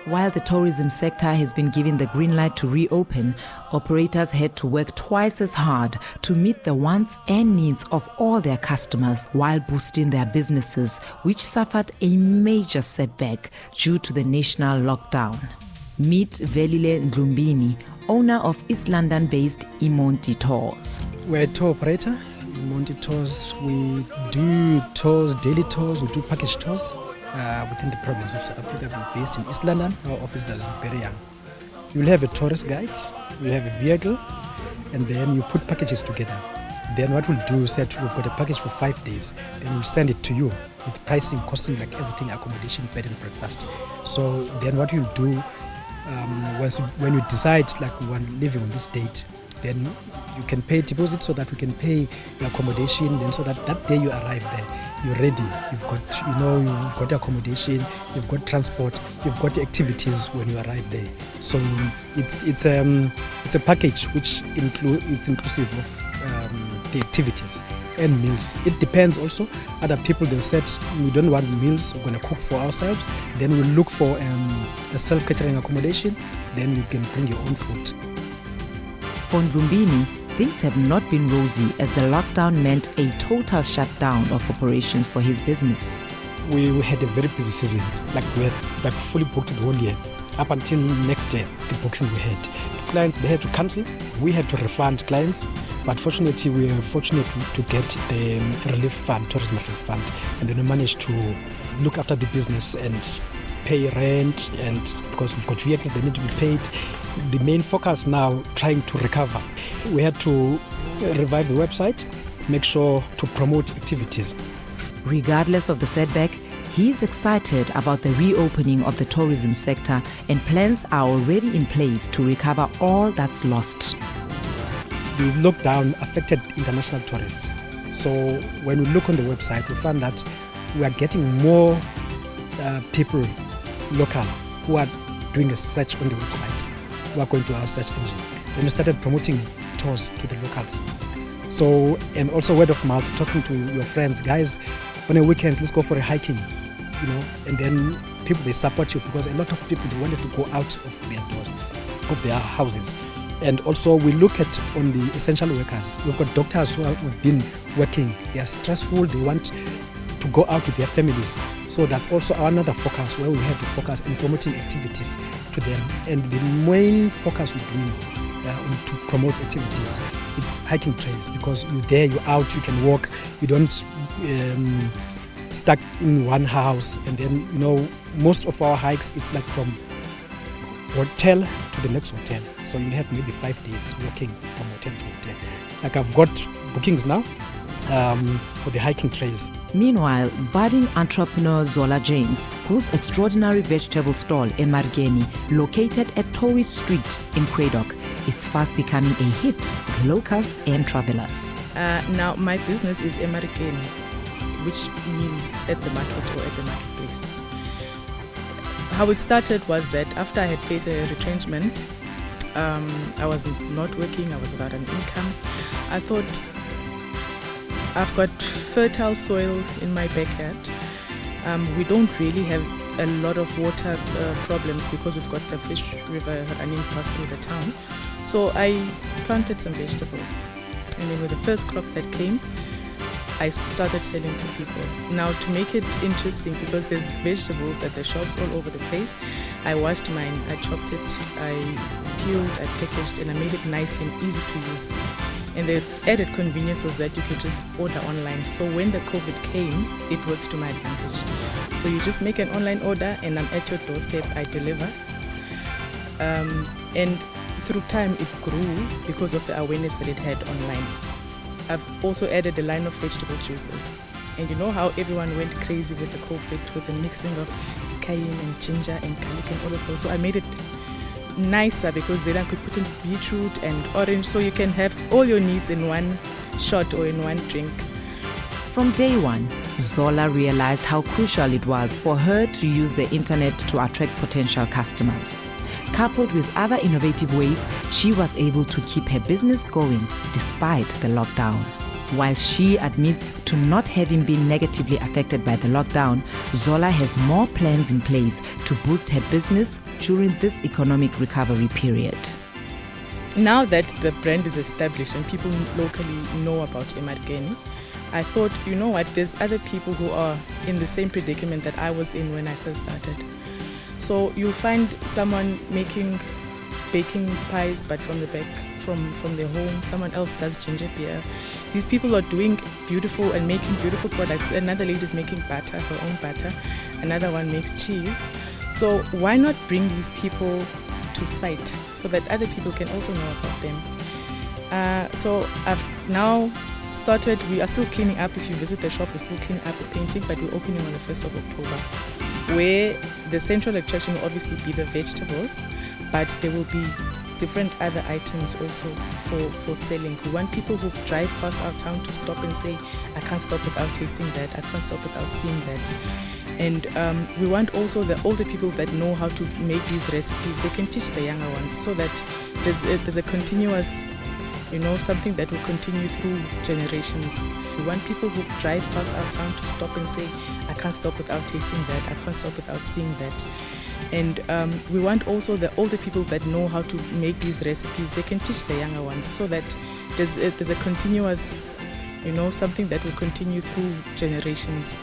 While the tourism sector has been given the green light to reopen, operators had to work twice as hard to meet the wants and needs of all their customers while boosting their businesses, which suffered a major setback due to the national lockdown. Meet Velile Ndlumbini, owner of East London-based Imonti Tours. We're a tour operator. Imonti Tours, we do tours, daily tours, we do package tours. Within the province of South Africa, we're based in East London. Our office is very young. You'll have a tourist guide, you'll have a vehicle, and then you put packages together. Then what we'll do is that we've got a package for 5 days, then we'll send it to you with pricing, costing, like everything, accommodation, bed and breakfast. So then what you'll do, when you decide like we want living on this date, then you can pay deposit so that we can pay your accommodation, then so that day you arrive there, you're ready. You've got accommodation, you've got transport, you've got activities when you arrive there. So it's a package which is inclusive of the activities and meals. It depends also. Other people, they've said we don't want meals, we're going to cook for ourselves. Then we'll look for a self-catering accommodation. Then you can bring your own food. For Ndlumbini, things have not been rosy as the lockdown meant a total shutdown of operations for his business. We had a very busy season. Like we had fully booked the whole year. Up until next year, the bookings we had. The clients, they had to cancel. We had to refund clients. But fortunately, we were fortunate to get the relief fund, tourism relief fund. And then we managed to look after the business and pay rent, and because we've got vehicles, they need to be paid. The main focus now, trying to recover. We had to revive the website, make sure to promote activities. Regardless of the setback, he is excited about the reopening of the tourism sector, and plans are already in place to recover all that's lost. The lockdown affected international tourists. So when we look on the website, we found that we are getting more people local who are doing a search on the website, who are going to our search engine. Then we started promoting tours to the locals. So, and also word of mouth, talking to your friends, guys, on a weekend, let's go for a hiking, and then people, they support you because a lot of people, they wanted to go out of their doors, of their houses. And also we look at on the essential workers. We've got doctors who have been working. They are stressful. They want to go out with their families. So that's also another focus where we have to focus on promoting activities to them. And the main focus we're doing to promote activities, it's hiking trails, because you're there, you're out, you can walk, you don't stuck in one house. And then, most of our hikes, it's like from hotel to the next hotel. So you have maybe 5 days walking from hotel to hotel. Like I've got bookings now for the hiking trails. Meanwhile, budding entrepreneur Zola James, whose extraordinary vegetable stall in Margeni, located at Tories Street in Quadock, is fast becoming a hit with locals and travelers. Now my business is Emargeni, which means at the market or at the marketplace. How it started was that after I had faced a retrenchment, I was not working, I was without an income. I thought, I've got fertile soil in my backyard. We don't really have a lot of water problems because we've got the Fish River running past through the town. So I planted some vegetables. And then with the first crop that came, I started selling to people. Now, to make it interesting, because there's vegetables at the shops all over the place, I washed mine, I chopped it, I peeled, I packaged, and I made it nicely and easy to use. And the added convenience was that you could just order online. So when the COVID came, it worked to my advantage. So you just make an online order and I'm at your doorstep, I deliver. And through time it grew because of the awareness that it had online. I've also added a line of vegetable juices. And you know how everyone went crazy with the COVID, with the mixing of cayenne and ginger and garlic and all of those. So I made it nicer because then I could put in beetroot and orange, so you can have all your needs in one shot or in one drink. From day one, Zola realized how crucial it was for her to use the internet to attract potential customers. Coupled with other innovative ways, she was able to keep her business going despite the lockdown. While she admits to not having been negatively affected by the lockdown, Zola has more plans in place to boost her business during this economic recovery period. Now that the brand is established and people locally know about Emarkeni, I thought, you know what, there's other people who are in the same predicament that I was in when I first started. So you'll find someone baking pies, but from the back, from their home. Someone else does ginger beer. These people are doing beautiful and making beautiful products. Another lady is making butter, her own butter. Another one makes cheese. So why not bring these people to sight so that other people can also know about them? So I've now started, we are still cleaning up. If you visit the shop, we're still cleaning up the painting, but we're opening on the 1st of October, where the central attraction will obviously be the vegetables, but there will be different other items also for selling. We want people who drive past our town to stop and say, I can't stop without tasting that, I can't stop without seeing that. And we want also the older people that know how to make these recipes, they can teach the younger ones, so that there's a continuous, something that will continue through generations. We want people who drive past our town to stop and say, I can't stop without tasting that, I can't stop without seeing that. And we want also the older people that know how to make these recipes, they can teach the younger ones, so that there's a continuous, something that will continue through generations.